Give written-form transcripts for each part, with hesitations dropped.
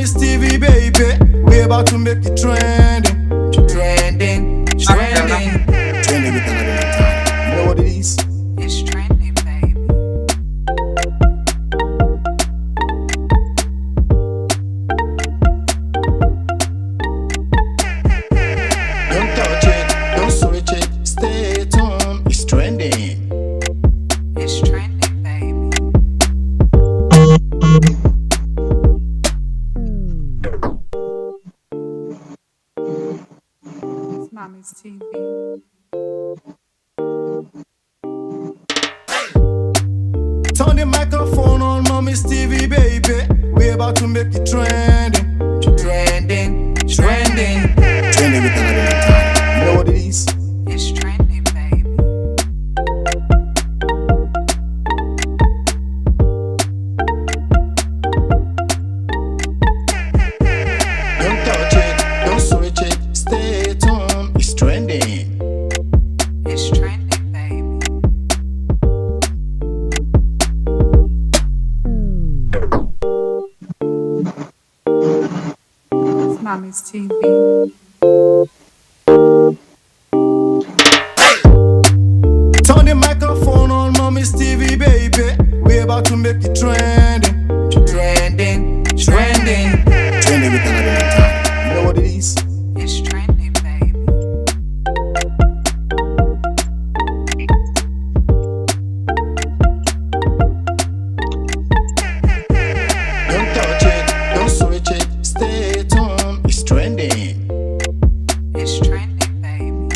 Mommy's TV, baby. We're about to make it trending. Trending. Trending. Trending with another time. You know what it is? It's trending, baby. Don't touch it, don't switch it, stay at home. It's trending. It's trending, baby. It's Mommy's TV. Turn the microphone on Mommy's TV, baby. We're about to make it trending. Trending. Trending. Trending with another time. You know what it is? It's trending, baby. Don't touch it, don't switch it, stay at home. It's trending. It's trending, baby. It's Mommy's TV. Turn the microphone on Mommy's TV, baby. We're about to make it trending. Trending. Trending. Trending with another time. You know what it is? It's trending, baby. Don't touch it, don't switch it, stay at home. It's trending. It's trending, baby.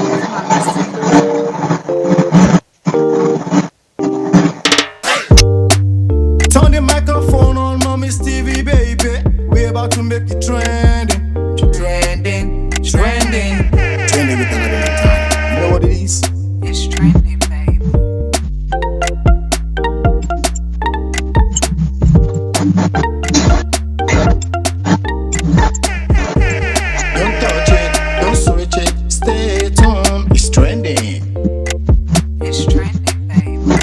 It's Mommy's TV. Turn the microphone on Mommy's TV, baby. We're about to make it trending. Trending. Trending. Trending with another time. You know what it is? It's trending, baby. Don't touch it, don't switch it, stay at home. It's trending. It's trending, baby.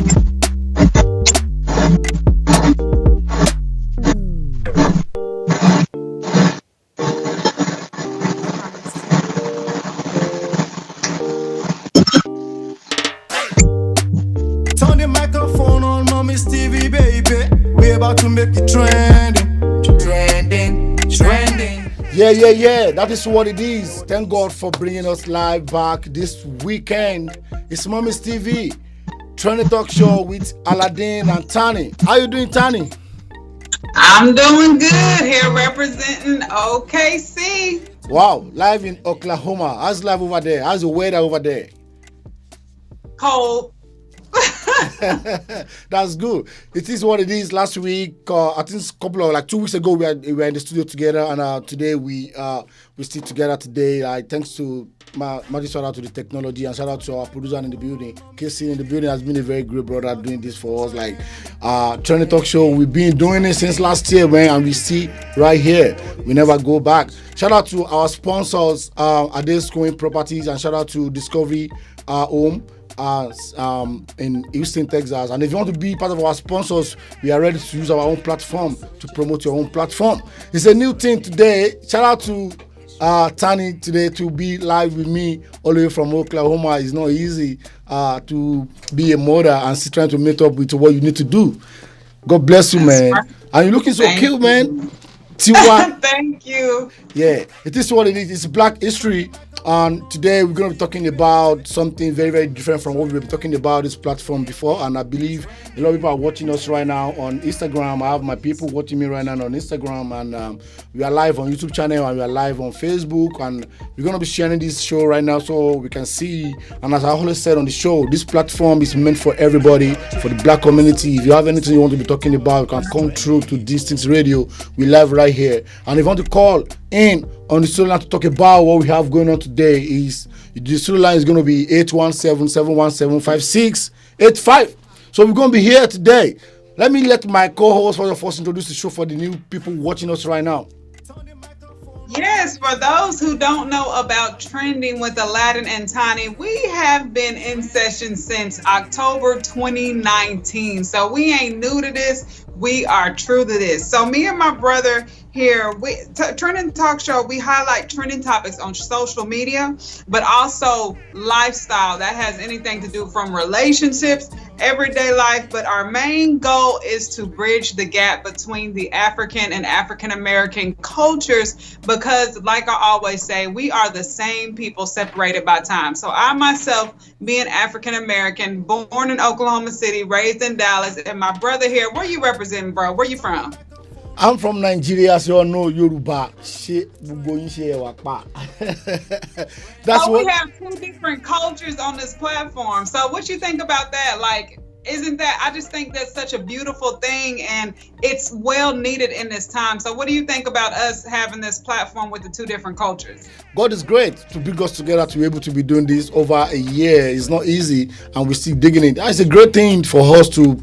Turn the microphone on Mommy's TV, baby. We're about to make it trending. Trending. Trending. Yeah. That is what it is. Thank God for bringing us live back this weekend. It's Mommy's TV. Trending talk show with Aladdin and Tani. How you doing, Tani? I'm doing good here representing OKC. Wow, live in Oklahoma. How's life over there? How's the weather over there? Cold. That's good. It is what it is. Last week, I think a couple of 2 weeks ago, we were in the studio together, and today we still together today. Thanks to much shout out to the technology and shout out to our producer in the building. Casey in the building has been a very great brother doing this for us. Trending Talk Show, we've been doing it since last year, man, and we see right here. We never go back. Shout out to our sponsors, Ades Coin Properties, and shout out to Discovery Home. In Houston, Texas. And if you want to be part of our sponsors, we are ready to use our own platform to promote your own platform. It's a new thing today. Shout out to Tani today to be live with me all the way from Oklahoma. It's not easy to be a mother and still trying to meet up with what you need to do. God bless you, man. And you're looking so cute, man. Tiwa. Thank you. Yeah, it is what it is. It's Black History. And today we're going to be talking about something very, very different from what we've been talking about this platform before. And I believe a lot of people are watching us right now on Instagram. I have my people watching me right now on Instagram. And we are live on YouTube channel and we are live on Facebook. And we're going to be sharing this show right now so we can see. And as I always said on the show, this platform is meant for everybody, for the Black community. If you have anything you want to be talking about, you can come through to Distance Radio. We live right here. And if you want to call in on the studio line to talk about what we have going on today, is the studio line is going to be 817-717-5685. So we're going to be here today. Let my co-host first introduce the show for the new people watching us right now. Yes, for those who don't know about Trending with Aladdin and Tani, we have been in session since October 2019. So we ain't new to this. We are true to this. So me and my brother here, Trending Talk Show, we highlight trending topics on social media, but also lifestyle that has anything to do from relationships, everyday life. But our main goal is to bridge the gap between the African and African American cultures because, like I always say, we are the same people separated by time. So I myself, being African American, born in Oklahoma City, raised in Dallas, and my brother here, where you representing, bro? Where you from? I'm from Nigeria, so I know Yoruba. Shit, that's So we what. have two different cultures on this platform. So what you think about that? Like, isn't that, I just think that's such a beautiful thing and it's well needed in this time. So what do you think about us having this platform with the two different cultures? God is great to bring us together to be able to be doing this over a year. It's not easy, and we're still digging it. It's a great thing for us to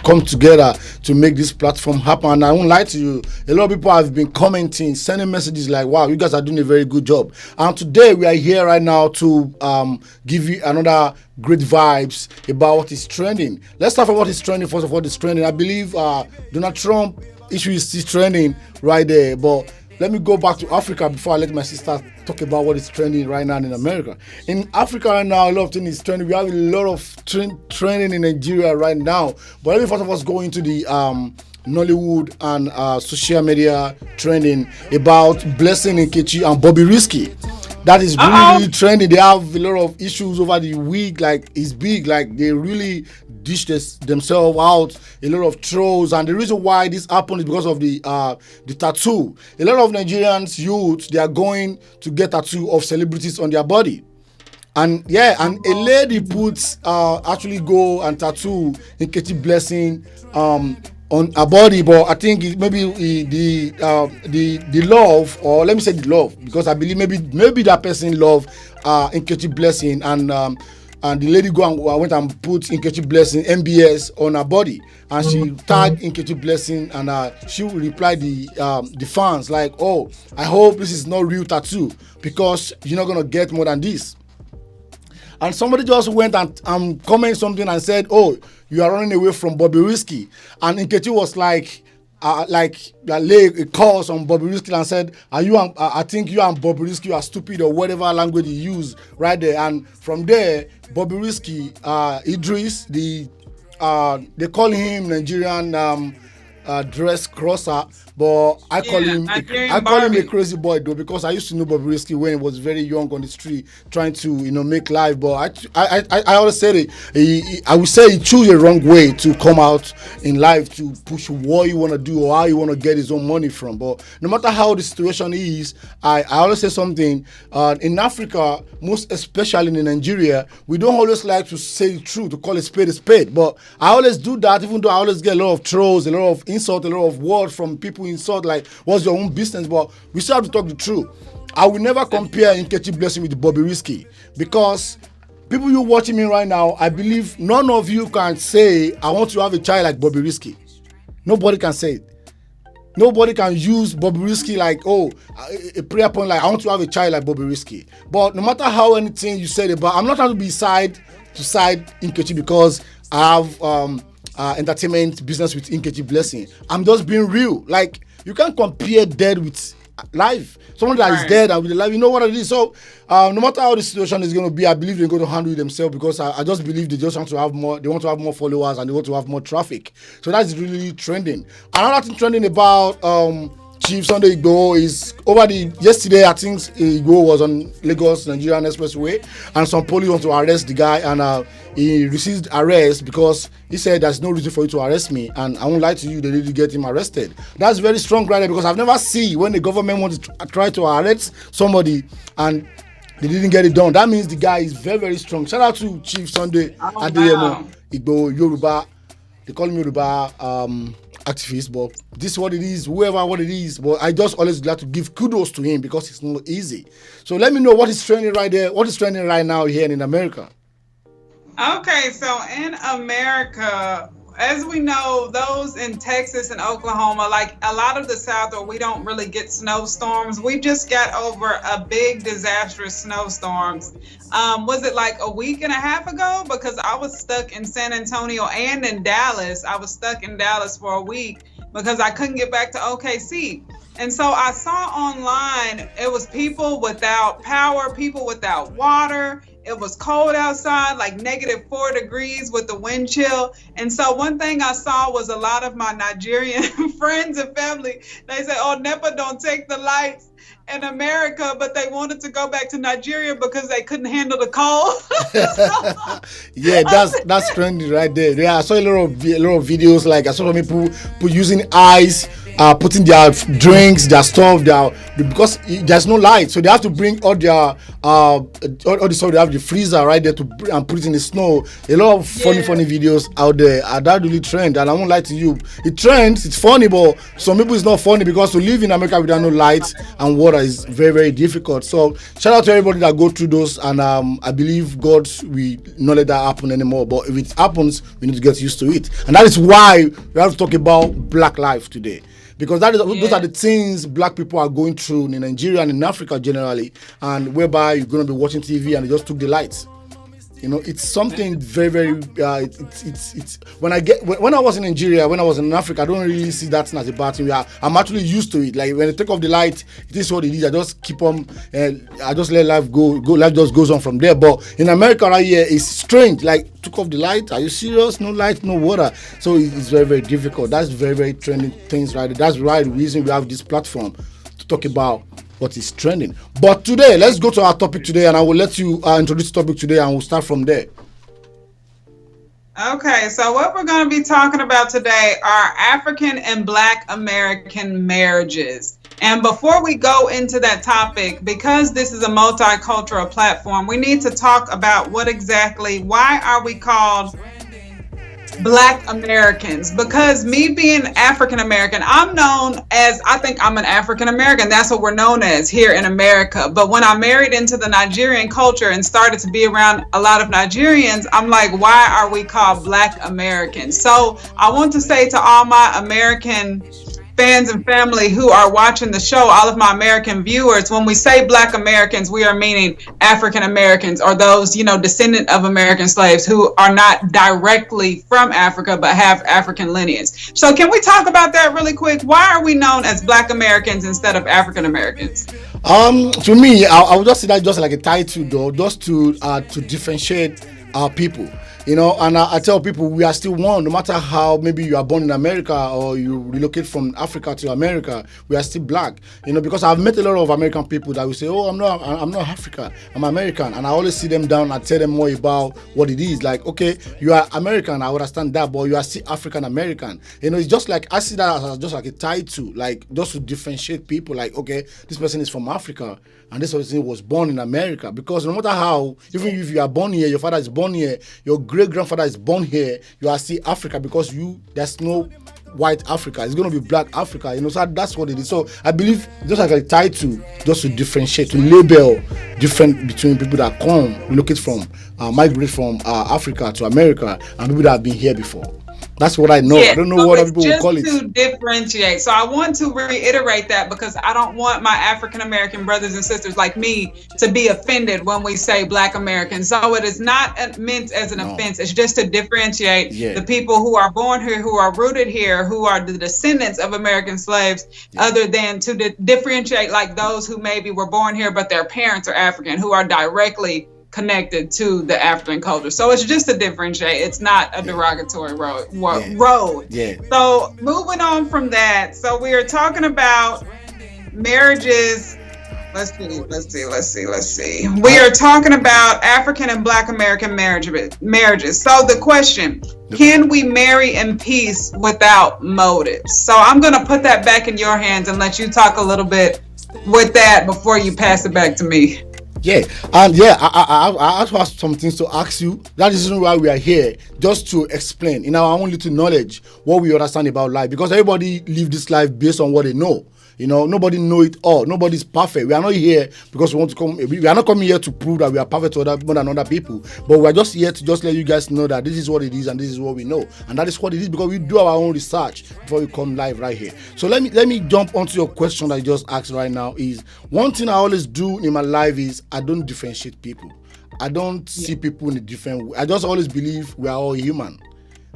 come together to make this platform happen. And I won't lie to you, a lot of people have been commenting, sending messages like, "Wow, you guys are doing a very good job." And today we are here right now to give you another great vibes about what is trending. Let's start from what is trending. First of all, what is trending? I believe Donald Trump issue is still trending right there, but let me go back to Africa before I let my sister talk about what is trending right now in America. In Africa right now, a lot of things is trending. We have a lot of trending in Nigeria right now. But let me first of all go into the Nollywood and social media trending about Blessing Nkechi and Bobby Risky. That is really trending. They have a lot of issues over the week. Like it's big. Like they really themselves out. A lot of trolls, and the reason why this happened is because of the tattoo. A lot of Nigerians youth, they are going to get tattoo of celebrities on their body. And yeah, and a lady puts actually go and tattoo Nkechi Blessing on her body, but I think maybe the love, or let me say the love, because I believe maybe that person love Nkechi Blessing, and the lady went and put Nkechi Blessing MBS on her body, and she tagged Nkechi Blessing, and she replied the fans like, "Oh, I hope this is not real tattoo because you're not gonna get more than this." And somebody just went and commented something and said, "Oh, you are running away from Bobby Risky." And Nkechi was like lay a curse on Bobby Risky and said, I think you and Bobby Risky are stupid," or whatever language he used right there. And from there, Bobby Risky, Idris, they call him Nigerian dress crosser, but I call him a crazy boy though, because I used to know Bobby Risky when he was very young on the street trying to make life. But I always said it. I would say he chose a wrong way to come out in life to push what you want to do or how you want to get his own money from. But no matter how the situation is, I always say something. In Africa, most especially in Nigeria, we don't always like to say the truth, to call a spade a spade. But I always do that, even though I always get a lot of trolls, a lot of insult, a lot of words from people insult like, "What's your own business?" But we still have to talk the truth. I will never compare Nkechi Blessing with Bobby Risky, because people you watching me right now, I believe none of you can say, "I want to have a child like Bobby Risky." Nobody can say it. Nobody can use Bobby Risky like, a prayer point like, "I want to have a child like Bobby Risky." But no matter how anything you said about, I'm not trying to be side Nkechi because I have entertainment business with Nkechi Blessing. I'm just being real. Like, you can't compare dead with life. Someone that is dead and with the life, you know what it is. So no matter how the situation is going to be, I believe they're going to handle it themselves, because I just believe they just want to have more. They want to have more followers and they want to have more traffic. So that's really trending. Another thing trending about Chief Sunday Igboho is yesterday, I think Igboho was on Lagos Nigerian Expressway, and some police want to arrest the guy, and he received arrest because he said there's no reason for you to arrest me, and I won't lie to you, they didn't get him arrested. That's very strong right there, because I've never seen when the government wants to try to arrest somebody and they didn't get it done. That means the guy is very, very strong. Shout out to Chief Sunday Adeyemo Igboho, Yoruba. They call him Yoruba activist, but this is what it is, whoever what it is. But I just always like to give kudos to him because it's not easy. So let me know what is trending right there, what is trending right now here in America. Okay, so in America, as we know, those in Texas and Oklahoma, like a lot of the South, where we don't really get snowstorms, we just got over a big disastrous snowstorms. Was it like a week and a half ago? Because I was stuck in San Antonio and in Dallas. I was stuck in Dallas for a week because I couldn't get back to OKC. And so I saw online, it was people without power, people without water. It was cold outside, like -4 degrees with the wind chill. And so one thing I saw was a lot of my Nigerian friends and family, they say, oh, NEPA don't take the lights in America, but they wanted to go back to Nigeria because they couldn't handle the cold. Yeah, that's trendy right there. Yeah, I saw a lot of videos. Like I saw some people using ice, putting their drinks, their stuff, because there's no light, so they have to bring all their all the stuff. They have the freezer right there and put it in the snow. A lot of funny videos out there. That really trend, and I won't lie to you, it trends. It's funny, but some people it's not funny because to live in America without no lights and water is very, very difficult. So shout out to everybody that go through those, and I believe God will not let that happen anymore. But if it happens, we need to get used to it, and that is why we have to talk about Black life today. Because those are the things Black people are going through in Nigeria and in Africa generally, and whereby you're going to be watching TV and they just took the lights. You know, it's something very, very. It's when I was in Nigeria, when I was in Africa, I don't really see that as a bad thing. I'm actually used to it. Like when they take off the light, it is what it is. I just keep on. I just let life go. Life just goes on from there. But in America right here, it's strange. Like took off the light. Are you serious? No light, no water. So it's very, very difficult. That's very, very trending things right there. That's right. The reason we have this platform to talk about what is trending. But today, let's go to our topic today, and I will let you introduce the topic today, and we'll start from there. Okay, so what we're going to be talking about today are African and Black American marriages. And before we go into that topic, because this is a multicultural platform, we need to talk about why are we called Black Americans? Because me being African American, I think I'm an African American. That's what we're known as here in America. But when I married into the Nigerian culture and started to be around a lot of Nigerians, I'm like, why are we called Black Americans? So I want to say to all my American fans and family who are watching the show, all of my American viewers, when we say Black Americans, we are meaning African Americans, or those, descendant of American slaves who are not directly from Africa but have African lineage. So can we talk about that really quick? Why are we known as Black Americans instead of African Americans? To me, I would just say that just like a title, though, just to differentiate our people. And I tell people we are still one, no matter how maybe you are born in America or you relocate from Africa to America, we are still Black. Because I've met a lot of American people that will say, oh, I'm not African, I'm American. And I always see them down and tell them more about what it is. Like, okay, you are American, I understand that, but you are still African American. It's just like, I see that as just like a title, like just to differentiate people, like, okay, this person is from Africa and this person was born in America. Because no matter how, even if you are born here, your father is born here, your great-grandfather is born here, you are still Africa, because there's no white Africa. It's going to be Black Africa. So that's what it is. So I believe just like a title, just to differentiate, to label different between people that come, relocate from, migrate from Africa to America, and people that have been here before. That's what I know. I don't know what other people will call it. Just to differentiate. So I want to reiterate that, because I don't want my African American brothers and sisters like me to be offended when we say Black Americans. So it is not meant as an offense. It's just to differentiate the people who are born here, who are rooted here, who are the descendants of American slaves, other than to differentiate like those who maybe were born here but their parents are African, who are directly connected to the African culture. So it's just to differentiate. It's not a derogatory road. So moving on from that, so we are talking about marriages. Let's see. We are talking about African and Black American marriages. So the question, can we marry in peace without motives? So I'm going to put that back in your hands and let you talk a little bit with that before you pass it back to me. I have some things to ask you. That is why we are here, just to explain in our own little knowledge what we understand about life, because everybody live this life based on what they know. You know, nobody know it all. Nobody's perfect. We are not here because we want to come. We are not coming here to prove that we are perfect to more than other people. But we are just here to just let you guys know that this is what it is and this is what we know, and that is what it is because we do our own research before we come live right here. So let me jump onto your question that you just asked right now. Is one thing I always do in my life is I don't differentiate people. I don't see people in a different way. I just always believe we are all human.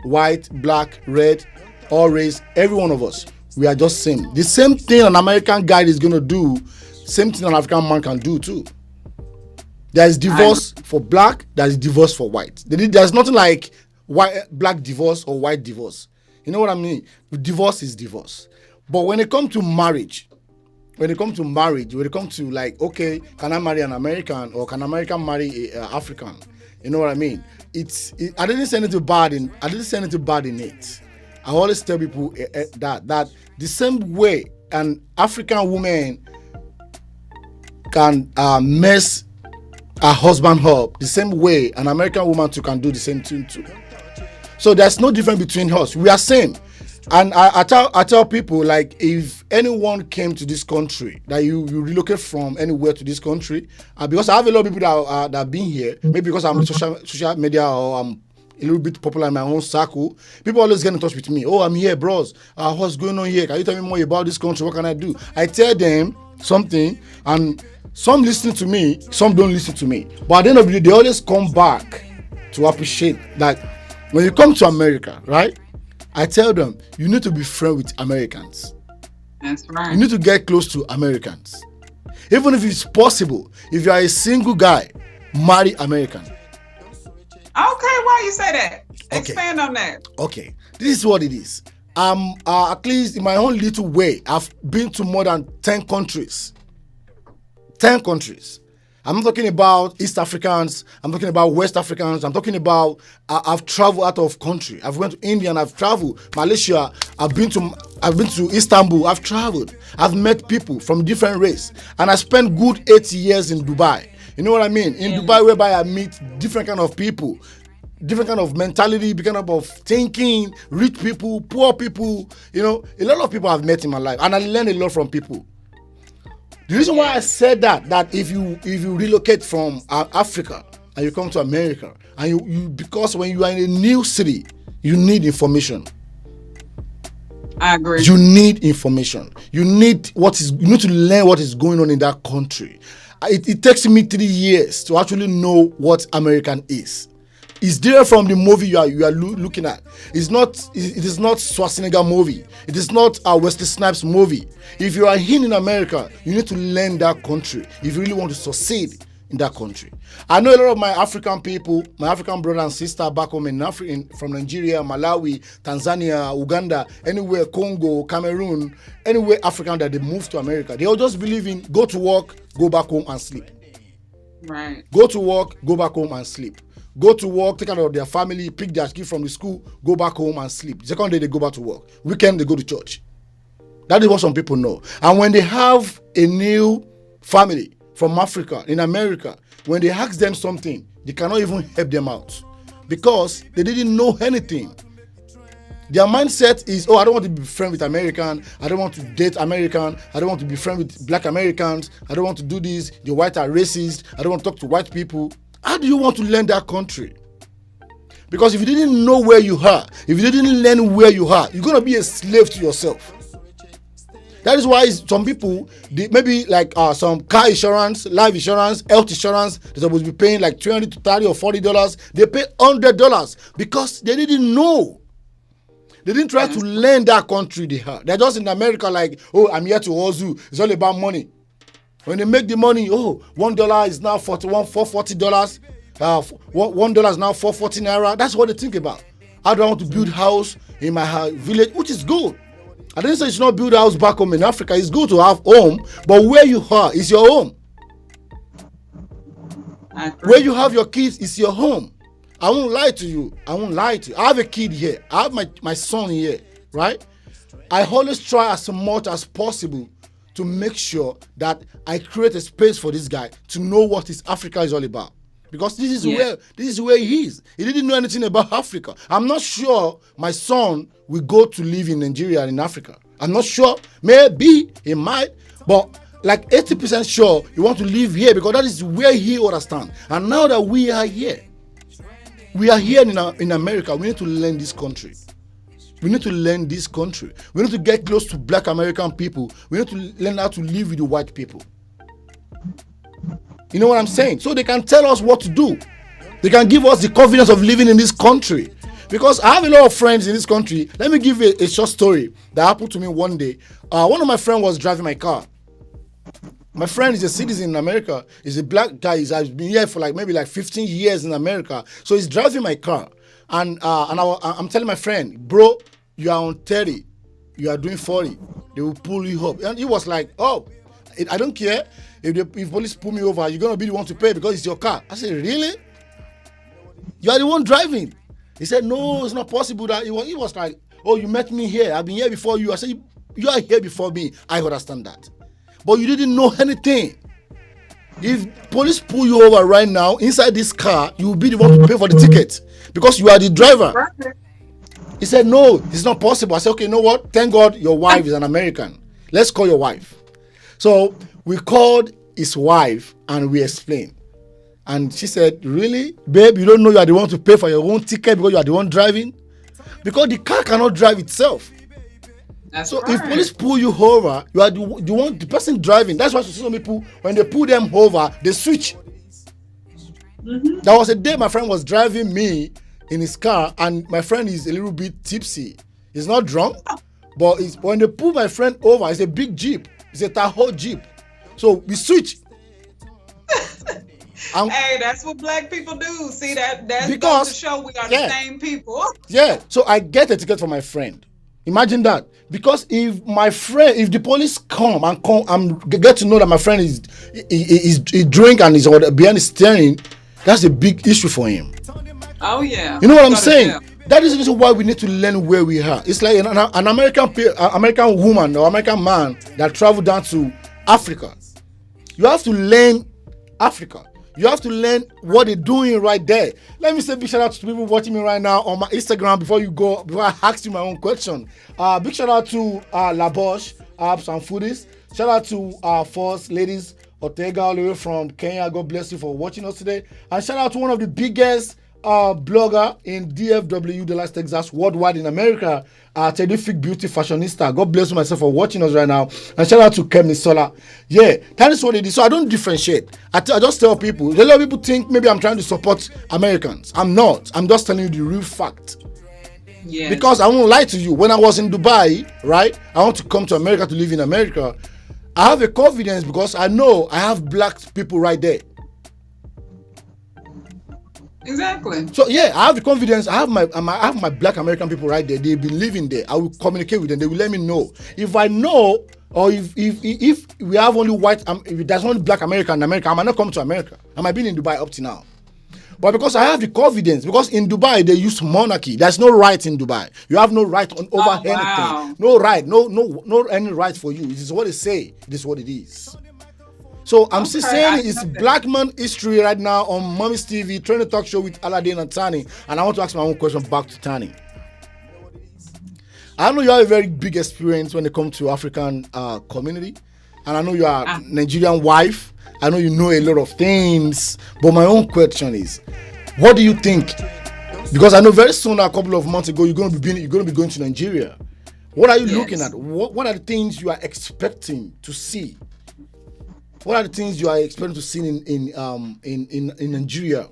White, black, red, all race, every one of us. We are just same. The same thing an American guy is going to do, same thing an African man can do too. There is divorce for black, there is divorce for white. There's nothing like black divorce or white divorce. You know what I mean? Divorce is divorce. But when it comes to marriage, when it comes to like, okay, can I marry an American or can American marry an African? You know what I mean? I didn't say anything bad in it. I always tell people that the same way an African woman can mess her husband up, the same way an American woman too can do the same thing too. So there's no difference between us. We are same. And I tell people, like, if anyone came to this country, that you relocate from anywhere to this country, because I have a lot of people that have been here, maybe because I'm on social media or I'm a little bit popular in my own circle, people always get in touch with me. Oh, I'm here, bros. What's going on here? Can you tell me more about this country? What can I do? I tell them something, and some listen to me, some don't listen to me. But at the end of the day, they always come back to appreciate that when you come to America, right? I tell them, you need to be friends with Americans. That's right. You need to get close to Americans. Even if it's possible, if you are a single guy, marry American. Okay, why you say that? Expand on that. Okay, this is what it is. At least in my own little way, I've been to more than 10 countries. 10 countries. I'm not talking about East Africans. I'm talking about West Africans. I'm talking about I've traveled out of country. I've went to India and I've traveled Malaysia. I've been to Istanbul. I've traveled. I've met people from different race, and I spent good 8 years in Dubai. You know what I mean? In Dubai, whereby I meet different kind of people, different kind of mentality, different kind of thinking, rich people, poor people. You know, a lot of people I've met in my life, and I learned a lot from people. The reason why I said that if you relocate from Africa and you come to America, and you because when you are in a new city, you need information. I agree. You need information. You need to learn what is going on in that country. It takes me 3 years to actually know what American is. It's different from the movie you are looking at. It is not Schwarzenegger movie. It is not a Wesley Snipes movie. If you are in America, you need to learn that country if you really want to succeed in that country. I know a lot of my African people, my African brother and sister back home from Nigeria, Malawi, Tanzania, Uganda, anywhere, Congo, Cameroon, anywhere African that they move to America. They all just believe in go to work, go back home and sleep. Right. Go to work, go back home and sleep. Go to work, take care of their family, pick their kids from the school, go back home and sleep. The second day they go back to work. Weekend they go to church. That is what some people know. And when they have a new family from Africa, in America, when they ask them something, they cannot even help them out because they didn't know anything. Their mindset is, I don't want to be friends with American. I don't want to date American. I don't want to be friends with black Americans. I don't want to do this. The white are racist. I don't want to talk to white people. How do you want to learn that country? Because if you didn't know where you are, if you didn't learn where you are, you're going to be a slave to yourself. That is why some people, maybe like some car insurance, life insurance, health insurance, they're supposed to be paying like $20 to $30 or $40. They pay $100 because they didn't know. They didn't try to learn that country they are. They're just in America like, I'm here to hustle. It's all about money. When they make the money, $1 is now $440. $1 is now 440 naira. That's what they think about. How do I want to build house in my village, which is good. I didn't say you should not build a house back home in Africa. It's good to have home, but where you are is your home. Where you have your kids is your home. I won't lie to you. I have a kid here. I have my son here, right? I always try as much as possible to make sure that I create a space for this guy to know what his Africa is all about. Because this is where he is. He didn't know anything about Africa. I'm not sure my son will go to live in Nigeria and in Africa. I'm not sure. Maybe he might, but like 80% sure you want to live here because that is where he understands. And now that we are here in America, we need to learn this country. We need to learn this country. We need to get close to black American people. We need to learn how to live with the white people. You know what I'm saying? So they can tell us what to do. They can give us the confidence of living in this country. Because I have a lot of friends in this country. Let me give you a short story that happened to me one day. One of my friends was driving my car. My friend is a citizen in America. He's a black guy. He's been here for maybe 15 years in America. So he's driving my car. And I'm telling my friend, bro, you are on 30. You are doing 40. They will pull you up. And he was like, oh, I don't care. If police pull me over, you're going to be the one to pay because it's your car. I said, really? You are the one driving. He said, no, it's not possible. That he was like, oh, you met me here. I've been here before you. I said, you are here before me. I understand that. But you didn't know anything. If police pull you over right now, inside this car, you will be the one to pay for the ticket because you are the driver. He said, no, it's not possible. I said, okay, you know what? Thank God your wife is an American. Let's call your wife. So we called his wife and we explained. And she said, really? Babe, you don't know you are the one to pay for your own ticket because you are the one driving? Because the car cannot drive itself. That's so right. if police pull you over, you are the person driving. That's why some people, when they pull them over, they switch. Mm-hmm. There was a day my friend was driving me in his car, and my friend is a little bit tipsy. He's not drunk, but when they pull my friend over, it's a big Jeep. It's a Tahoe Jeep. So we switch. Hey, that's what black people do. See, that goes because to show we are the same people. Yeah. So I get a ticket for my friend. Imagine that. Because if the police come and get to know that my friend is drink and is behind the steering, that's a big issue for him. Oh yeah. You know what I'm saying? That is the reason why we need to learn where we are. It's like an American woman or American man that traveled down to Africa. You have to learn Africa. You have to learn what they're doing right there. Let me say big shout out to people watching me right now on my Instagram before I ask you my own question. Big shout out to Labosh, Apps and Foodies. Shout out to First Ladies Ortega all the way from Kenya. God bless you for watching us today. And shout out to one of the biggest blogger in DFW, Dallas, Texas, worldwide in America, Terrific Beauty Fashionista. God bless you myself for watching us right now. And shout out to Kemi Sola. Yeah, that is what it is. So I don't differentiate. I just tell people. A lot of people think maybe I'm trying to support Americans. I'm not. I'm just telling you the real fact. Yes. Because I won't lie to you. When I was in Dubai, right, I want to come to America to live in America. I have a confidence because I know I have black people right there. Exactly. So yeah, I have the confidence. I have my black American people right there. They've been living there. I will communicate with them. They will let me know if I know, or if we have only white. If there's only black American in America, I might not come to America. I might be in Dubai up to now. But because I have the confidence, because in Dubai they use monarchy. There's no right in Dubai. You have no right over anything. Wow. No right. No any right for you. It is what they say. It is what it is. So I'm still saying it's Black Man History right now on Mommy's TV, trying to talk show with Aladdin and Tani. And I want to ask my own question back to Tani. I know you have a very big experience when it comes to African community. And I know you are a Nigerian wife. I know you know a lot of things. But my own question is, what do you think? Because I know very soon, a couple of months ago, you're going to be going to Nigeria. What are you looking at? What are the things you are expecting to see? What are the things you are expecting to see in Nigeria?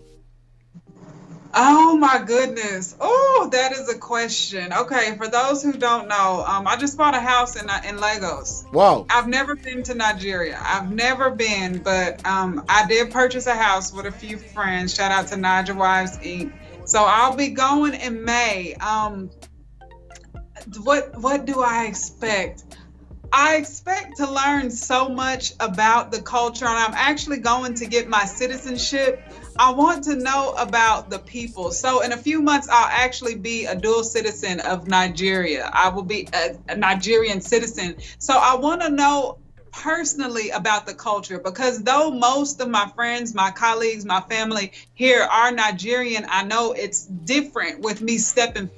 Oh my goodness. Oh, that is a question. Okay, for those who don't know, I just bought a house in Lagos. Wow. I've never been to Nigeria. I've never been, but I did purchase a house with a few friends. Shout out to Niger Wives Inc. So I'll be going in May. What do I expect? I expect to learn so much about the culture, and I'm actually going to get my citizenship. I want to know about the people. So in a few months, I'll actually be a dual citizen of Nigeria. I will be a Nigerian citizen. So I want to know personally about the culture, because though most of my friends, my colleagues, my family here are Nigerian, I know it's different with me stepping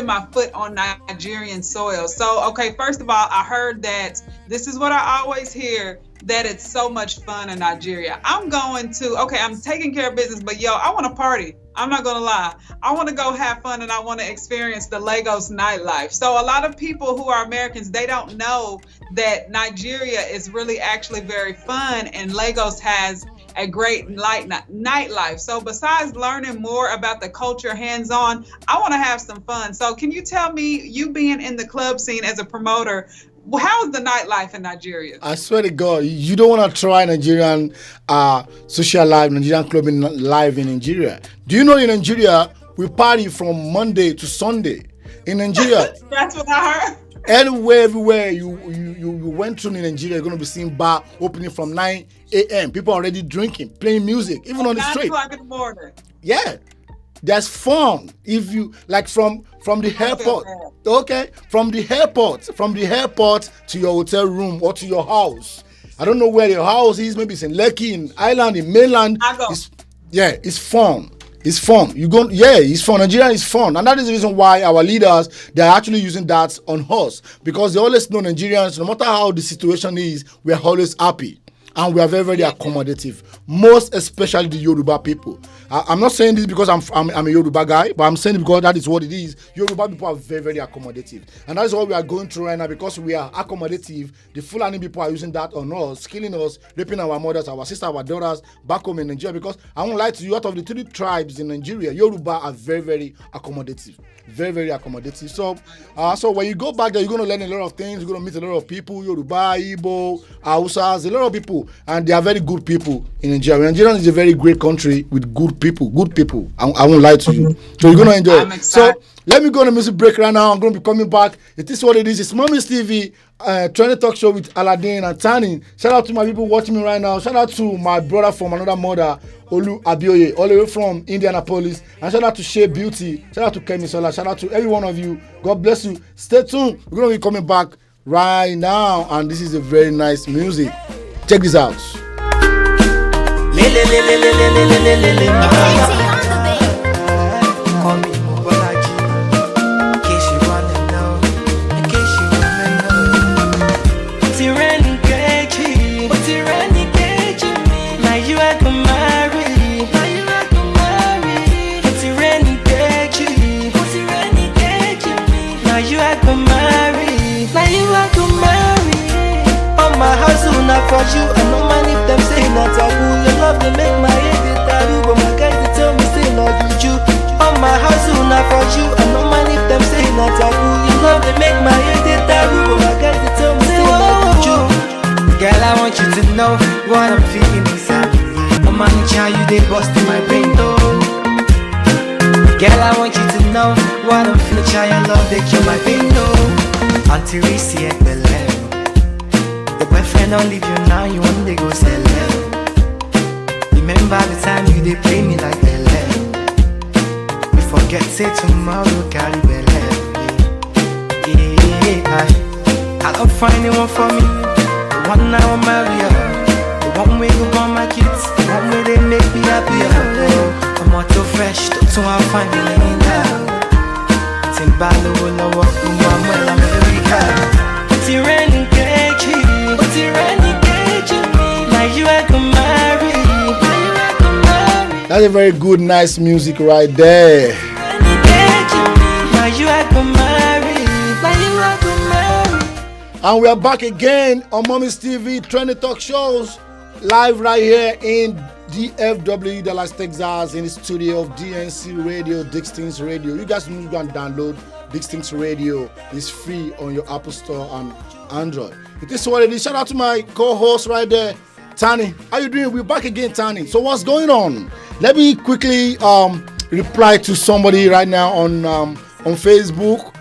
my foot on Nigerian soil. So, okay, first of all, I heard that this is what I always hear, that it's so much fun in Nigeria. I'm taking care of business, but yo, I want to party. I'm not gonna lie. I want to go have fun and I want to experience the Lagos nightlife. So a lot of people who are Americans, they don't know that Nigeria is really actually very fun, and Lagos has a great nightlife. So besides learning more about the culture hands-on, I want to have some fun. So can you tell me, you being in the club scene as a promoter, how is the nightlife in Nigeria? I swear to God, you don't want to try Nigerian social life, Nigerian clubbing life in Nigeria. Do you know in Nigeria, we party from Monday to Sunday? In Nigeria, That's what I heard. everywhere you went through in Nigeria, you're going to be seeing bar opening from 9 a.m. People are already drinking, playing music, even on the 9 street. o'clock in the morning. Yeah, there's fun. If you like from the airport, okay, from the airport to your hotel room or to your house. I don't know where your house is. Maybe it's in Lekki, in Island, in mainland. I go. It's fun. It's fun. It's fun. Nigeria is fun. And that is the reason why our leaders, they're actually using that on us. Because they always know Nigerians, no matter how the situation is, we're always happy. And we are very, very accommodative. Most especially the Yoruba people. I'm not saying this because I'm a Yoruba guy, but I'm saying it because that is what it is. Yoruba people are very, very accommodative. And that is what we are going through right now, because we are accommodative. The Fulani people are using that on us, killing us, raping our mothers, our sisters, our daughters back home in Nigeria. Because I won't lie to you, out of the 3 tribes in Nigeria, Yoruba are very, very accommodative. Very, very accommodative. So when you go back there, you're going to learn a lot of things. You're going to meet a lot of people, Yoruba, Igbo, Hausas, a lot of people. And they are very good people in Nigeria. Nigeria is a very great country with good people. I won't lie to you. So you're going to enjoy it. So let me go on a music break right now. I'm going to be coming back. It is what it is. It's Mommy's TV, Trending Talk Show with Aladdin and Tani. Shout out to my people watching me right now. Shout out to my brother from another mother, Olu Abioye, all the way from Indianapolis. And shout out to Shea Beauty. Shout out to Kemi Sola. Shout out to every one of you. God bless you. Stay tuned. We're going to be coming back right now. And this is a very nice music. Check this out. Call me Mobolaji, in case you wanna know, in case you wanna know. Tyranny Keji, now you are to marry, Tyranny Keji, now you are to marry, on my hustle not for you, I know man if them say not taboo, your love to make my head tattoo, but my guys they tell me say no you. On my hustle not for you, I know man if them say not taboo, your love to make my head tattoo, but my guys they tell me say no you. Girl, I want you to know what I'm feeling inside me. I'm on the child, you they busting my brain though. Girl, I want you to know what I'm feeling, child, your love they kill my pain though. Until we see it below. Your boyfriend don't leave you now, you want to go sell it. Remember the time you they play me like a lamb. We forget say tomorrow carry belly. Yeah, I don't find anyone for me. The one I will marry her. The one way you born my kids. The one way they make me happier. I'm not too fresh, so I'll find me laying down. Timbalo will I walk through my well, I'm very good. Tyranny Keji. Now you are to marry. That's a very good, nice music right there. Now you are to marry. And we are back again on Mommy's TV, Trending Talk Shows, live right here in DFW, Dallas, Texas, in the studio of DNC Radio, Distinct Radio. You guys need to go and download Distinct Radio. It's free on your Apple Store and Android. It is what it is. Shout out to my co-host right there, Tani. How you doing? We're back again, Tani. So what's going on? Let me quickly reply to somebody right now on Facebook.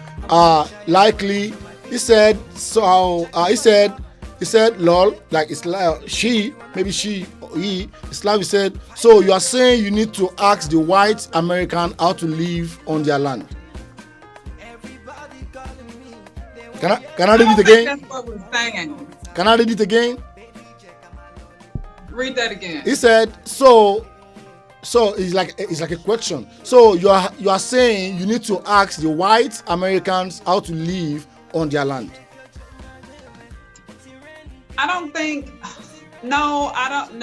Likely, he said lol, like it's like she, maybe she or he. It's like he said. So you are saying you need to ask the white American how to live on their land. Can I read it again? That's what we're saying. Can I read it again? Read that again. He said, so it's like a question. So you are saying you need to ask the white Americans how to live on their land. I don't think. No, I don't.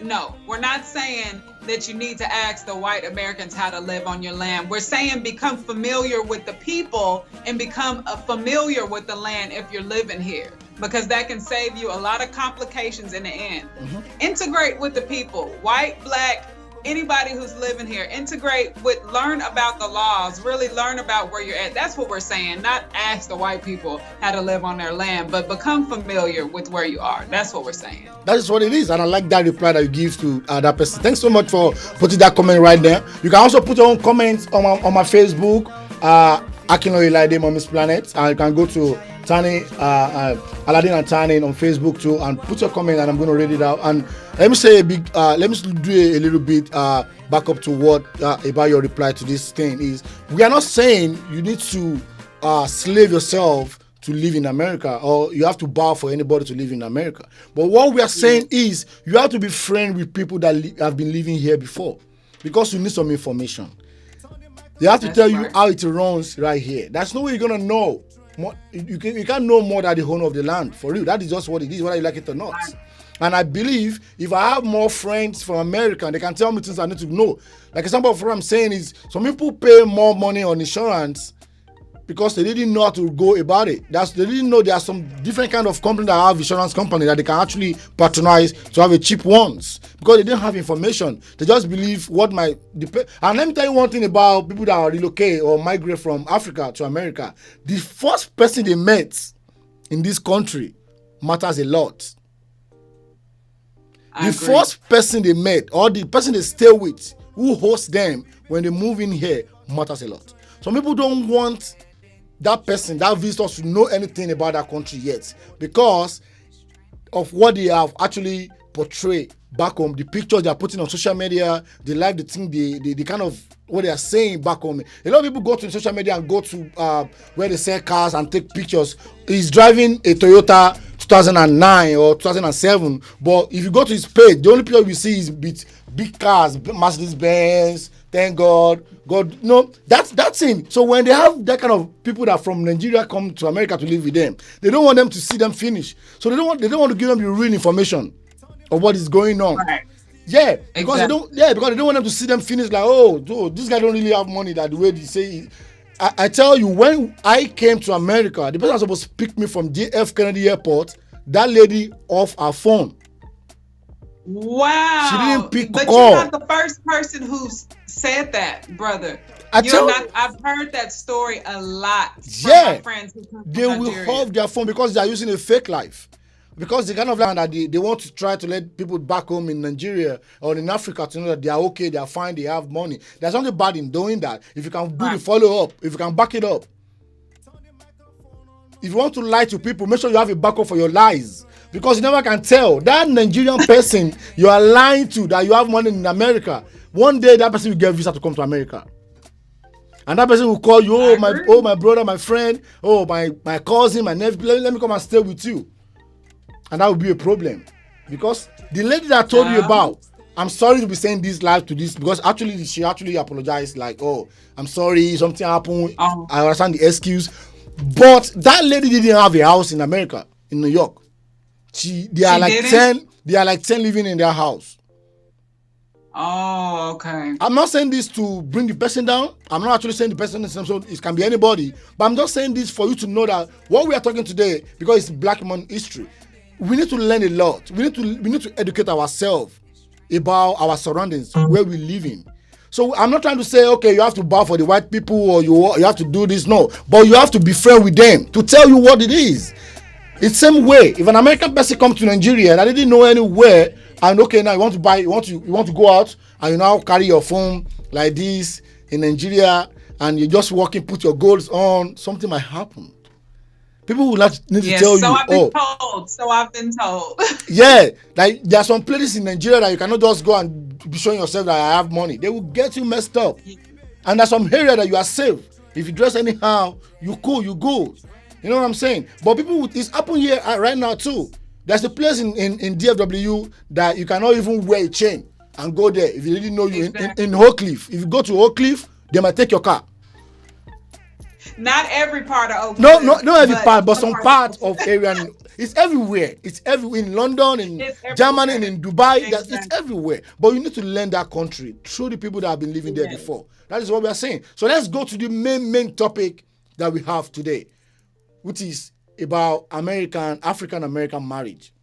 No, we're not saying that you need to ask the white Americans how to live on your land. We're saying become familiar with the people and become familiar with the land if you're living here, because that can save you a lot of complications in the end. Integrate with the people, white, black, anybody who's living here. Learn about the laws, really learn about where you're at. That's what we're saying, not ask the white people how to live on their land, but become familiar with where you are. That's what we're saying. That is what it is, and I like that reply that you give to that person. Thanks so much for putting that comment right there. You can also put your own comments on my Facebook, Akinlo Ilaide Mommy's Planet, and you can go to Tani, Aladdin and Tani on Facebook too, and put your comment, and I'm going to read it out. And let me say let me do a little bit back up to what about your reply to this thing is. We are not saying you need to slave yourself to live in America, or you have to bow for anybody to live in America. But what we are saying is you have to be friends with people that have been living here before, because you need some information. They have to tell you how it runs right here. That's no way you're gonna know. You can't know more than the owner of the land for real. That is just what it is, whether you like it or not. And I believe if I have more friends from America, they can tell me things I need to know. Like example of what I'm saying is some people pay more money on insurance because they didn't know how to go about it. They didn't know there are some different kind of companies that have insurance company that they can actually patronize to have a cheap ones, because they didn't have information. They just believe what might depend. And let me tell you one thing about people that relocate or migrate from Africa to America. The first person they met in this country matters a lot. The first person they met or the person they stay with, who hosts them when they move in here, matters a lot. Some people don't want that person, that visitor, to know anything about that country yet because of what they have actually portrayed back home, the pictures they are putting on social media, they like the thing, the kind of what they are saying back home. A lot of people go to social media and go to where they sell cars and take pictures. He's driving a Toyota 2009 or 2007, but if you go to his page, the only picture you see is with big cars, Mercedes Benz. Thank God, no, that's him. So when they have that kind of people that from Nigeria come to America to live with them, they don't want them to see them finish. So they don't want to give them the real information of what is going on. Right. Yeah, because exactly. they don't want them to see them finish like, oh, this guy don't really have money that the way they say. I tell you, when I came to America, the person was supposed to pick me from JF Kennedy Airport, that lady off her phone. Wow. She didn't pick but call. You're not the first person who's said that, brother. I've heard that story a lot from my friends who come from they Nigeria. will have their phone because they are using a fake life. Because the kind of land that they want to try to let people back home in Nigeria or in Africa to know that they are okay, they are fine, they have money. There's nothing bad in doing that. If you can do the follow-up, if you can back it up. If you want to lie to people, make sure you have a backup for your lies. Because you never can tell. That Nigerian person you are lying to that you have money in America, one day that person will get a visa to come to America. And that person will call you, my brother, my friend, my cousin, my nephew, let me come and stay with you. And that would be a problem. Because the lady that I told you about, I'm sorry to be saying this live to this, because actually she actually apologized, like, oh, I'm sorry, something happened. I understand the excuse. But that lady didn't have a house in America, in New York. They are like 10 living in their house. Oh, okay. I'm not saying this to bring the person down. I'm not actually saying the person is so it can be anybody. But I'm just saying this for you to know that what we are talking today, because it's Black Man history, we need to learn a lot. We need to educate ourselves about our surroundings, where we live in. So I'm not trying to say, okay, you have to bow for the white people or you have to do this. No, but you have to be friends with them to tell you what it is. It's the same way. If an American person comes to Nigeria and I didn't know anywhere, and okay, now you want to buy, you want to go out, and you now carry your phone like this in Nigeria, and you're just walking, put your goals on, something might happen. People will not need to tell you. So I've been told. Yeah, like there are some places in Nigeria that you cannot just go and be showing yourself that I have money. They will get you messed up. And there's some area that you are safe. If you dress anyhow, you cool, you go. You know what I'm saying? But it's happening here right now too. There's a place in DFW that you cannot even wear a chain and go there if you didn't know you in Oak Cliff. If you go to Oak Cliff, they might take your car. Not every part of Oak No, Cliff, not every part, but some parts. part of area. It's everywhere. It's everywhere in London, in It's everywhere. Germany, and in Dubai. It's Exactly. everywhere. But you need to learn that country through the people that have been living there Yes. before. That is what we are saying. So let's go to the main topic that we have today, which is about African American marriage.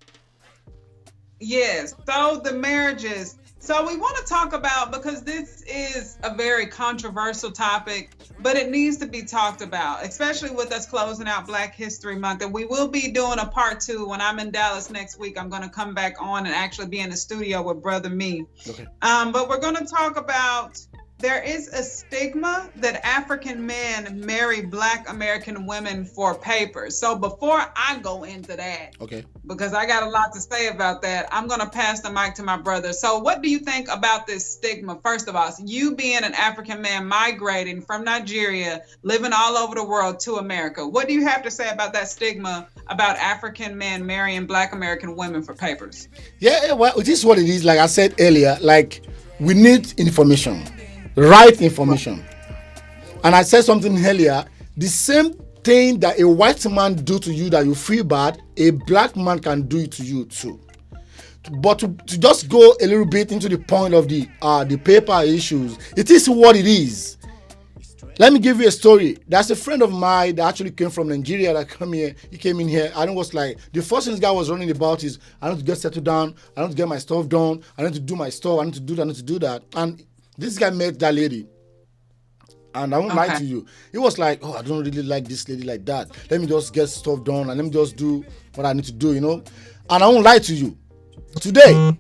Yes. So the marriages. So we want to talk about, because this is a very controversial topic, but it needs to be talked about, especially with us closing out Black History Month. And we will be doing a part 2 when I'm in Dallas next week. I'm going to come back on and actually be in the studio with Brother Me. Okay. But we're going to talk about, there is a stigma that African men marry Black American women for papers. So before I go into that, Okay. because I got a lot to say about that, I'm going to pass the mic to my brother. So what do you think about this stigma? First of all, so you being an African man migrating from Nigeria, living all over the world to America, what do you have to say about that stigma about African men marrying Black American women for papers? Yeah, well, this is what it is. Like I said earlier, like we need information, right information. And I said something earlier, the same thing that a white man do to you that you feel bad, a Black man can do it to you too. But to just go a little bit into the point of the paper issues, it is what it is. Let me give you a story. There's a friend of mine that actually came from Nigeria that came here. He came in here, and it was like, the first thing this guy was running about is, I need to get settled down, I need to get my stuff done, I need to do my stuff, I need to do that, I need to do that. And this guy met that lady. And I won't lie to you. He was like, oh, I don't really like this lady like that. Let me just get stuff done and let me just do what I need to do, you know. And I won't lie to you. Today,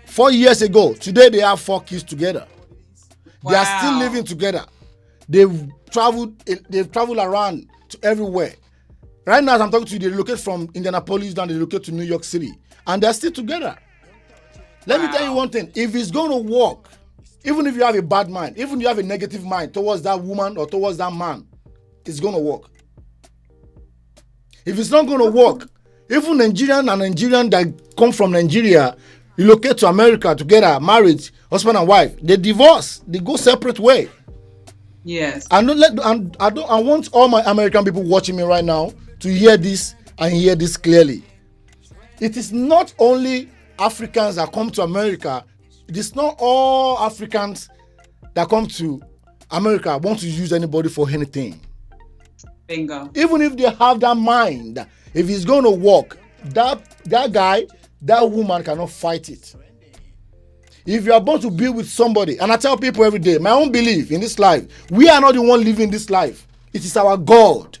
4 years ago, today they have 4 kids together. They are still living together. They've traveled around to everywhere. Right now, as I'm talking to you, they relocate from Indianapolis down, they relocate to New York City. And they're still together. Let me tell you one thing. If it's going to work, even if you have a bad mind, even if you have a negative mind towards that woman or towards that man, it's going to work. If it's not going to work, even Nigerian that come from Nigeria, relocate to America together, married, husband and wife, they divorce, they go separate way. Yes. I want all my American people watching me right now to hear this and hear this clearly. It is not only Africans that come to America. It is not all Africans that come to America want to use anybody for anything. Bingo. Even if they have that mind, if it's going to work, that guy, that woman cannot fight it. If you are born to be with somebody, and I tell people every day, my own belief in this life, we are not the one living this life. It is our God.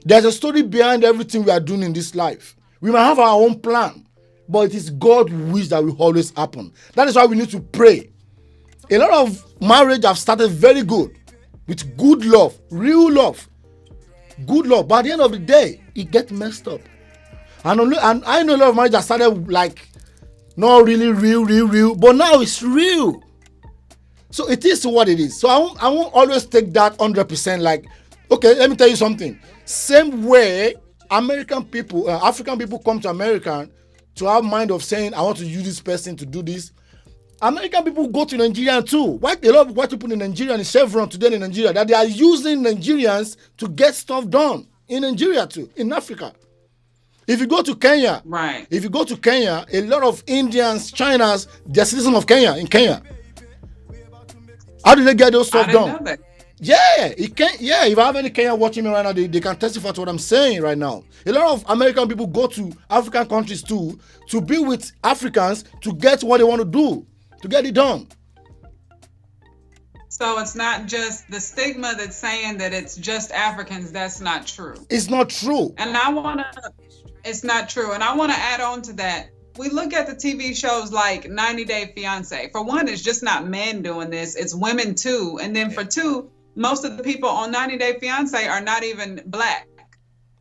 There's a story behind everything we are doing in this life. We might have our own plan, but it is God who wills that will always happen. That is why we need to pray. A lot of marriage have started very good, with good love, real love, good love. But at the end of the day, it gets messed up. And I know a lot of marriage that started like not really real, but now it's real. So it is what it is. So I won't always take that 100% like, okay, let me tell you something. Same way African people come to America to have mind of saying, I want to use this person to do this. American people go to Nigeria too. A lot of white people in Nigeria and Chevron today in Nigeria, that they are using Nigerians to get stuff done in Nigeria too, in Africa. If you go to Kenya, right? If you go to Kenya, a lot of Indians, Chinas, they're citizens of Kenya in Kenya. How do they get those stuff done? Know that. Yeah, if I have any Kenyan watching me right now, they can testify to what I'm saying right now. A lot of American people go to African countries too to be with Africans to get what they want to do, to get it done. So it's not just the stigma that's saying that it's just Africans. That's not true. It's not true. And it's not true. And I want to add on to that. We look at the TV shows like 90 Day Fiance. For one, it's just not men doing this. It's women too. And then for two, most of the people on 90 Day Fiance are not even Black.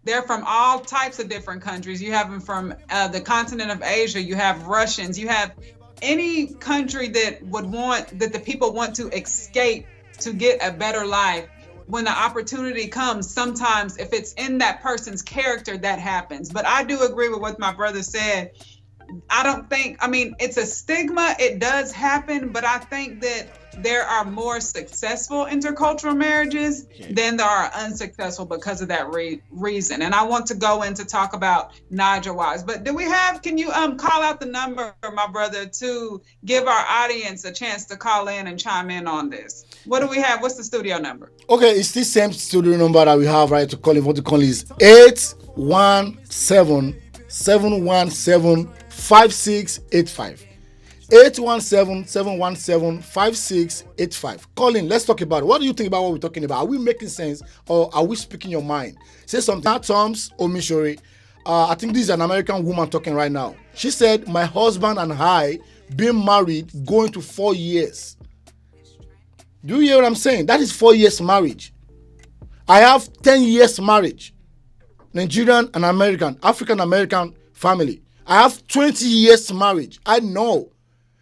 They're from all types of different countries. You have them from the continent of Asia. You have Russians. You have any country that the people want to escape to get a better life. when the opportunity comes, sometimes if it's in that person's character, that happens. But I do agree with what my brother said. I don't think, I mean, it's a stigma. It does happen, but I think that there are more successful intercultural marriages than there are unsuccessful because of that reason. And I want to go in to talk about Niger wives. But can you call out the number, my brother, to give our audience a chance to call in and chime in on this? What do we have? What's the studio number? Okay, it's the same studio number that we have, right, to call in. What to call is 817-717-5685. 817-717-5685. Call in. Let's talk about it. What do you think about what we're talking about? Are we making sense or are we speaking your mind? Say something. Tom's Omishori. I think this is an American woman talking right now. She said, my husband and I been married going to 4 years. Do you hear what I'm saying? That is 4 years marriage. I have 10 years marriage. Nigerian and American, African American family. I have 20 years marriage. I know.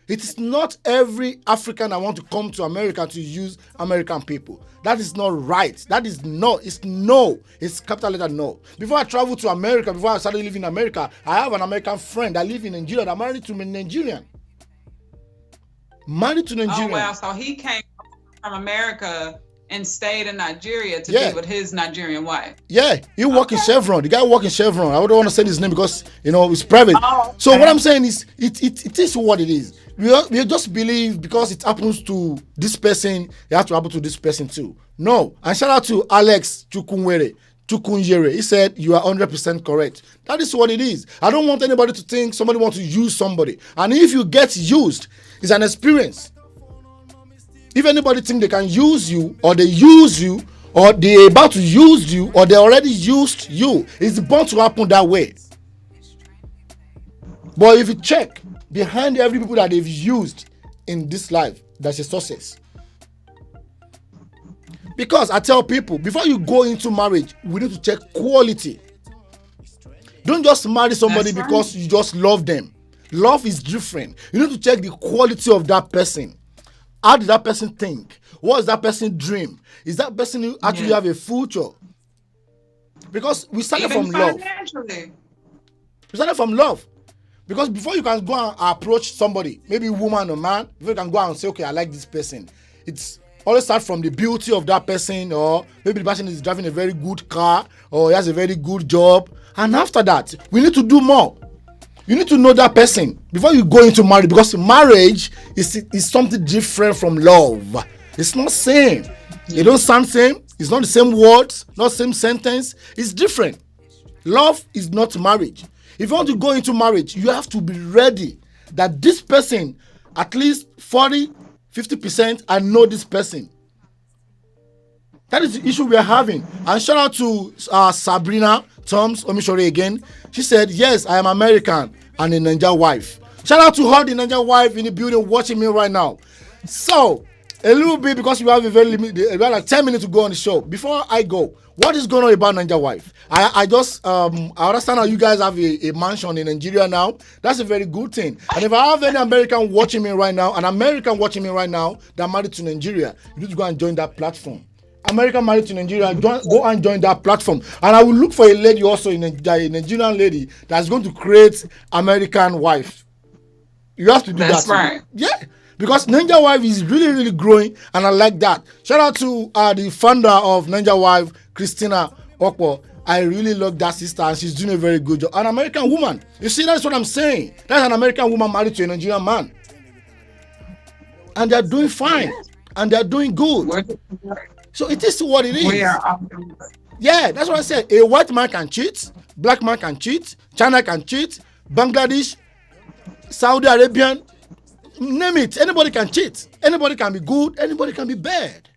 It is not every African I want to come to America to use American people. That is not right. That is no. It's no. It's capital letter no. Before I traveled to America, before I started living in America, I have an American friend that lives in Nigeria that married to a Nigerian. Married to Nigerian. Oh, wow. So he came from America and stayed in Nigeria to be with his Nigerian wife. Yeah, he worked in Chevron. The guy worked in Chevron. I don't want to say his name because, it's private. Oh, okay. So what I'm saying is, it is what it is. We just believe because it happens to this person, it has to happen to this person too. No. And shout out to Alex Chukwunyere. He said, you are 100% correct. That is what it is. I don't want anybody to think somebody wants to use somebody. And if you get used, it's an experience. If anybody think they can use you, or they use you, or they're about to use you, or they already used you, it's bound to happen that way. But if you check behind every people that they've used in this life, there's a success. Because I tell people, before you go into marriage, we need to check quality. Don't just marry somebody because you just love them. Love is different. You need to check the quality of that person. How did that person think? What is that person dream? Is that person who actually have a future? Because we started from love. We started from love. Because before you can go and approach somebody, maybe a woman or man, before you can go and say, okay, I like this person, it's always start from the beauty of that person, or maybe the person is driving a very good car, or he has a very good job. And after that, we need to do more. You need to know that person before you go into marriage, because marriage is something different from love. It's not same. It don't sound same. It's not the same words, not same sentence. It's different. Love is not marriage. If you want to go into marriage, you have to be ready that this person, at least 40-50%, I know this person. That is the issue we are having. And shout out to Sabrina Toms Omishore again. She said, yes, I am American and a Niger wife. Shout out to her, the Niger wife in the building watching me right now. So, a little bit, because we have a very limited, about like 10 minutes to go on the show. Before I go, what is going on about Niger wife? I understand how you guys have a mansion in Nigeria now. That's a very good thing. And if I have any American watching me right now, that married to Nigeria, you need to go and join that platform. American married to Nigeria, go and join that platform. And I will look for a lady also, a Nigerian lady that's going to create American wife. You have to do that. That's right. Yeah. Because Ninja Wife is really, really growing, and I like that. Shout out to the founder of Ninja Wife, Christina Okwo. I really love that sister, and she's doing a very good job. An American woman. You see, that's what I'm saying. That's an American woman married to a Nigerian man. And they're doing fine. And they're doing good. So it is what it is. Yeah, that's what I said. A white man can cheat. Black man can cheat. China can cheat. Bangladesh, Saudi Arabian, name it. Anybody can cheat. Anybody can be good. Anybody can be bad.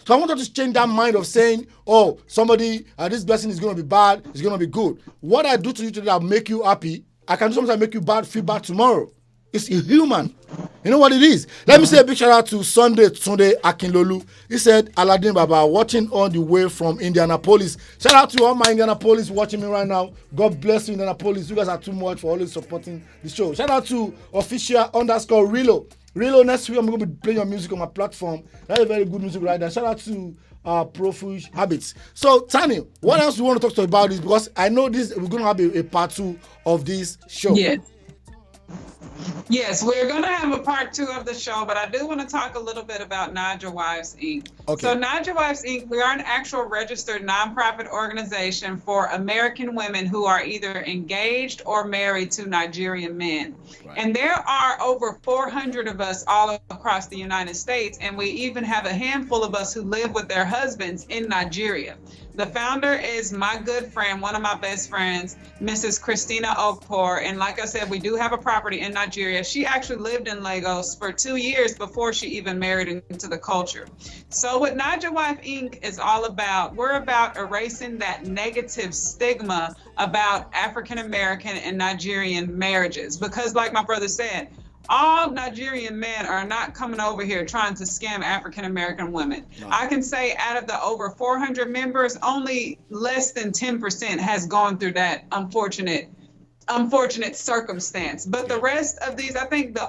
So I want us to change that mind of saying, oh, somebody, this blessing is going to be bad, it's going to be good. What I do to you today that make you happy, I can sometimes make you bad, feel bad tomorrow. It's inhuman. You know what it is? Let me say a big shout out to Sunday Akinlolu. He said, Aladdin Baba, watching all the way from Indianapolis. Shout out to all my Indianapolis watching me right now. God bless you, Indianapolis. You guys are too much for always supporting the show. Shout out to official_Rilo. Relo, next week I'm going to be playing your music on my platform. That's a very good music right there. Shout out to Profuge Habits. So, Tani, what else do you want to talk to about this? Because I know this we're going to have a part 2 of this show. Yes. Yes, we're going to have a part 2 of the show, but I do want to talk a little bit about Naja Wives Inc. Okay. So Naja Wives Inc., we are an actual registered nonprofit organization for American women who are either engaged or married to Nigerian men. Right. And there are over 400 of us all across the United States, and we even have a handful of us who live with their husbands in Nigeria. The founder is my good friend, one of my best friends, Mrs. Christina Okpor. And like I said, we do have a property in Nigeria. She actually lived in Lagos for 2 years before she even married into the culture. So what Naja Wife Inc. is all about, we're about erasing that negative stigma about African American and Nigerian marriages. Because like my brother said, all Nigerian men are not coming over here trying to scam African American women. No. I can say out of the over 400 members, only less than 10% has gone through that unfortunate circumstance. But the rest of these, I think the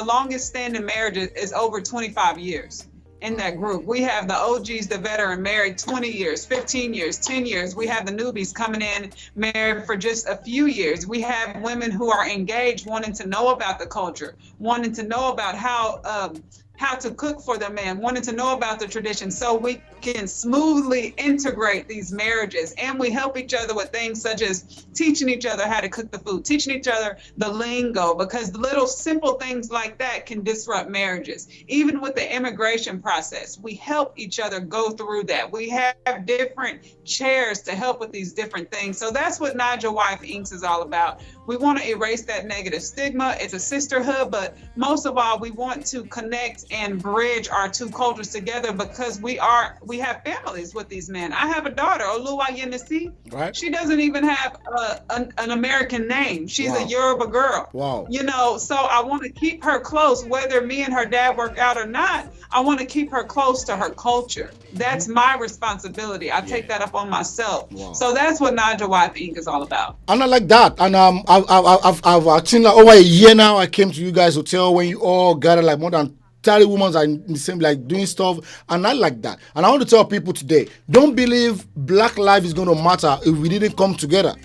longest standing marriage is over 25 years. In that group, we have the OGs, the veteran, married 20 years, 15 years, 10 years. We have the newbies coming in married for just a few years. We have women who are engaged, wanting to know about the culture, wanting to know about how to cook for their man, wanting to know about the tradition, so we can smoothly integrate these marriages. And we help each other with things such as teaching each other how to cook the food, teaching each other the lingo, because little simple things like that can disrupt marriages. Even with the immigration process, we help each other go through that. We have different chairs to help with these different things. So that's what Naja Wife Inc. is all about. We want to erase that negative stigma. It's a sisterhood, but most of all, we want to connect and bridge our two cultures together, because we have families with these men. I have a daughter, Oluwa Yenisi. Right. She doesn't even have an American name. She's Wow. a Yoruba girl. Wow. You know, so I want to keep her close, whether me and her dad work out or not. I want to keep her close to her culture. That's my responsibility. I take that up on myself. Wow. So that's what Naja Wife Inc. is all about. And I like that. And I've seen like over a year now. I came to you guys' hotel when you all gathered, like more than 30 women are in the same, like doing stuff, and I like that. And I want to tell people today, don't believe Black life is going to matter if we didn't come together.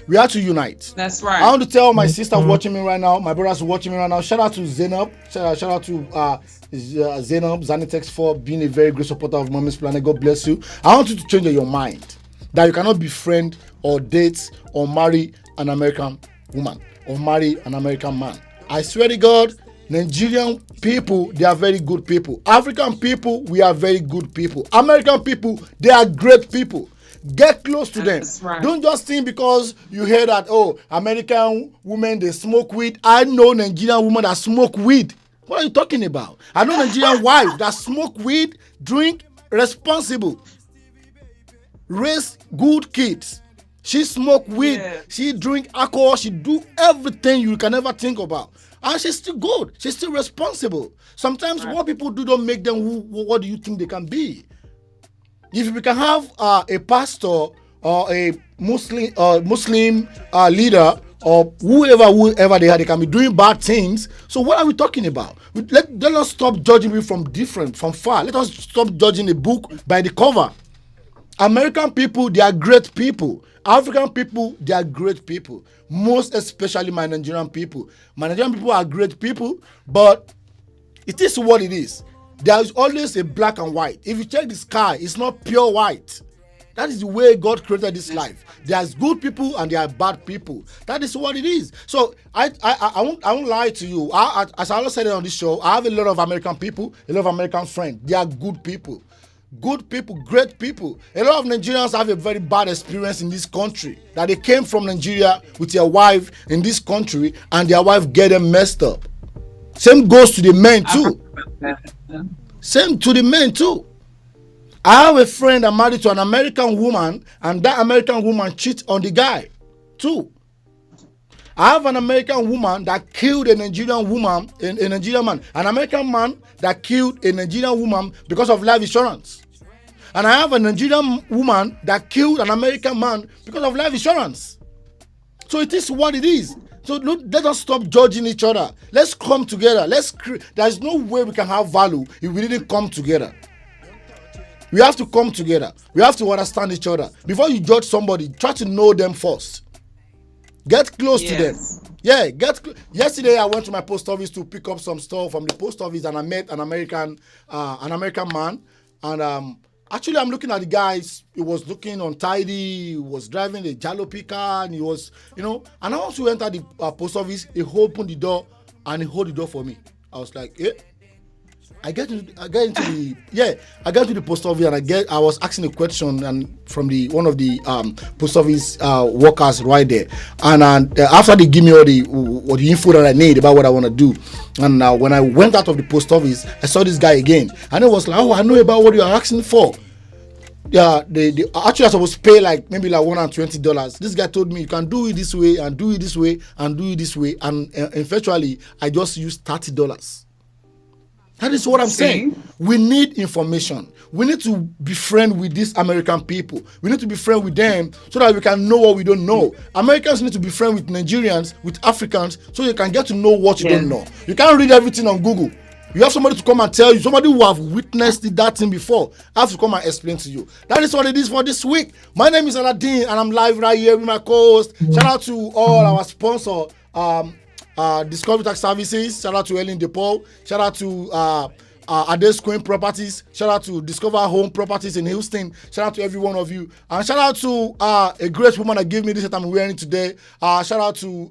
We have to unite. That's right. I want to tell my sister watching me right now, my brothers watching me right now. Shout out to Zainab. Shout out to Zainab Zanitex for being a very great supporter of Mommy's Planet. God bless you. I want you to change your mind that you cannot befriend or date or marry an American woman or marry an American man. I swear to God, Nigerian people, they are very good people. African people, we are very good people. American people, they are great people. Get close to them. That's right. Don't just think because you hear that, oh, American women, they smoke weed. I know Nigerian women that smoke weed. What are you talking about? I know Nigerian wives that smoke weed, drink responsible, raise good kids. She smoke weed, Yeah. she drink alcohol, she do everything you can ever think about. And she's still good. She's still responsible. Sometimes what people do don't make them what do you think they can be? If we can have a pastor or a Muslim leader or whoever they are, they can be doing bad things. So what are we talking about? Let us stop judging people from far. Let us stop judging a book by the cover. American people, they are great people. African people, they are great people. Most especially my Nigerian people. My Nigerian people are great people, but it is what it is. There is always a black and white. If you check the sky, it's not pure white. That is the way God created this life. There's good people and there are bad people. That is what it is. So I won't lie to you. As I always said it on this show, I have a lot of American people, a lot of American friends. They are good people. Good people, great people. A lot of Nigerians have a very bad experience in this country. That they came from Nigeria with their wife in this country and their wife get them messed up. Same goes to the men too. Same to the men too. I have a friend that married to an American woman and that American woman cheats on the guy too. I have an American woman that killed a Nigerian woman, a Nigerian man. An American man that killed a Nigerian woman because of life insurance. And I have a Nigerian woman that killed an American man because of life insurance. So it is what it is. So look, let us stop judging each other. Let's come together. There's no way we can have value if we didn't come together. We have to come together. We have to understand each other. Before you judge somebody, try to know them first. Get close to them. Yeah, yesterday I went to my post office to pick up some stuff from the post office, and I met an American man. And actually, I'm looking at the guys. He was looking untidy. He was driving a jalopy car, and he was, And I want to enter the post office. He opened the door, and he held the door for me. I was like, I get into the post office, and I was asking a question and from one of the post office workers right there, and after they give me all the info that I need about what I want to do, and when I went out of the post office, I saw this guy again, and it was like, I know about what you are asking for. Yeah, they actually I supposed to pay maybe $120. This guy told me you can do it this way and do it this way and do it this way, and eventually I just used $30. That is what I'm saying. We need information. We need to be friends with these American people. We need to be friends with them so that we can know what we don't know. Americans need to be friends with Nigerians, with Africans, so you can get to know what you don't know. You can't read everything on Google. You have somebody to come and tell you, somebody who have witnessed that thing before, have to come and explain to you. That is what it is for this week. My name is Aladdin, and I'm live right here with my co-host. Shout out to all our sponsors. Discovery Tax Services, shout out to Ellen DePaul, shout out to Ades Queen Properties, shout out to Discover Home Properties in Houston, shout out to every one of you, and shout out to a great woman that gave me this that I'm wearing today. Shout out to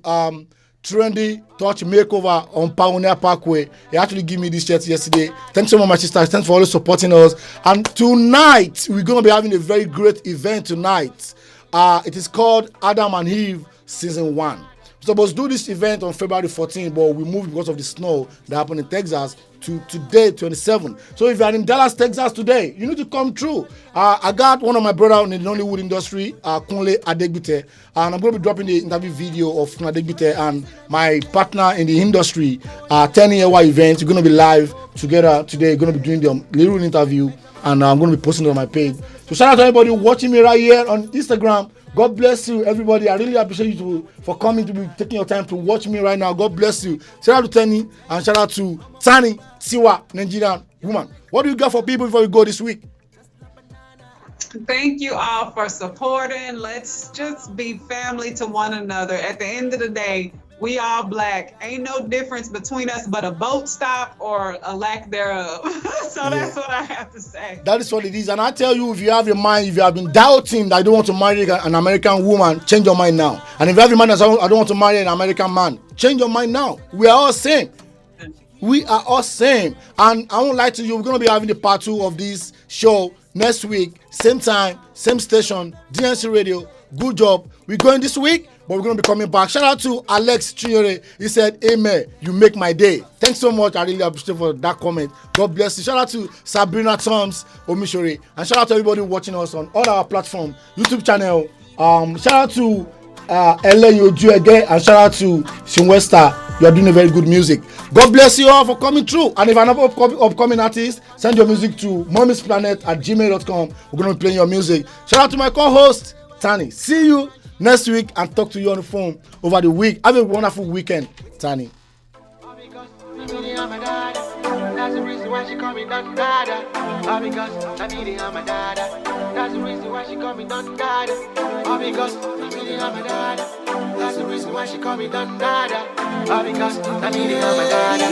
Trendy Touch Makeover on Pioneer Parkway. He actually gave me this shirt yesterday. Thanks so much, my sisters. Thanks for always supporting us. And tonight, we're going to be having a very great event tonight. It is called Adam and Eve Season 1. We're supposed to do this event on February 14th, but we moved because of the snow that happened in Texas to today, 27. So if you are in Dallas, Texas today, you need to come through. I got one of my brother in the Nollywood industry, Kunle Adegbite, and I'm going to be dropping the interview video of Kunle Adegbite and my partner in the industry, 10-year event. We're going to be live together today. We're going to be doing the little interview, and I'm going to be posting it on my page. So shout out to everybody watching me right here on Instagram. God bless you, everybody. I really appreciate you for coming to be taking your time to watch me right now. God bless you. Shout out to Tenny and shout out to Tani Siwa, Nigerian woman. What do you got for people before we go this week? Thank you all for supporting. Let's just be family to one another. At the end of the day, we all black. Ain't no difference between us but a boat stop or a lack thereof. That's what I have to say. That is what it is. And I tell you, if you have your mind, if you have been doubting that I don't want to marry an American woman, change your mind now. And if you have your mind that I don't want to marry an American man, change your mind now. We are all same. We are all same. And I won't lie to you, we're going to be having the part 2 of this show next week. Same time, same station, DNC Radio. Good job. We're going this week, but we're going to be coming back. Shout out to Alex Chinyere. He said, amen, you make my day. Thanks so much. I really appreciate for that comment. God bless you. Shout out to Sabrina Toms Omishore. And shout out to everybody watching us on all our platforms, YouTube channel. Shout out to Ellen Yoju again. And shout out to Shinwesta. You are doing a very good music. God bless you all for coming through. And if another upcoming artist, send your music to mommysplanet@gmail.com. We're going to be playing your music. Shout out to my co-host, Tani. See you next week and talk to you on the phone over the week. Have a wonderful weekend, Tani. That's the reason why she call me Don Dada. All because I need it on my dada. That's the reason why she call me Don Dada. All because I need it on my dada. That's the reason why she call me Don Dada. All because I need it on my dada.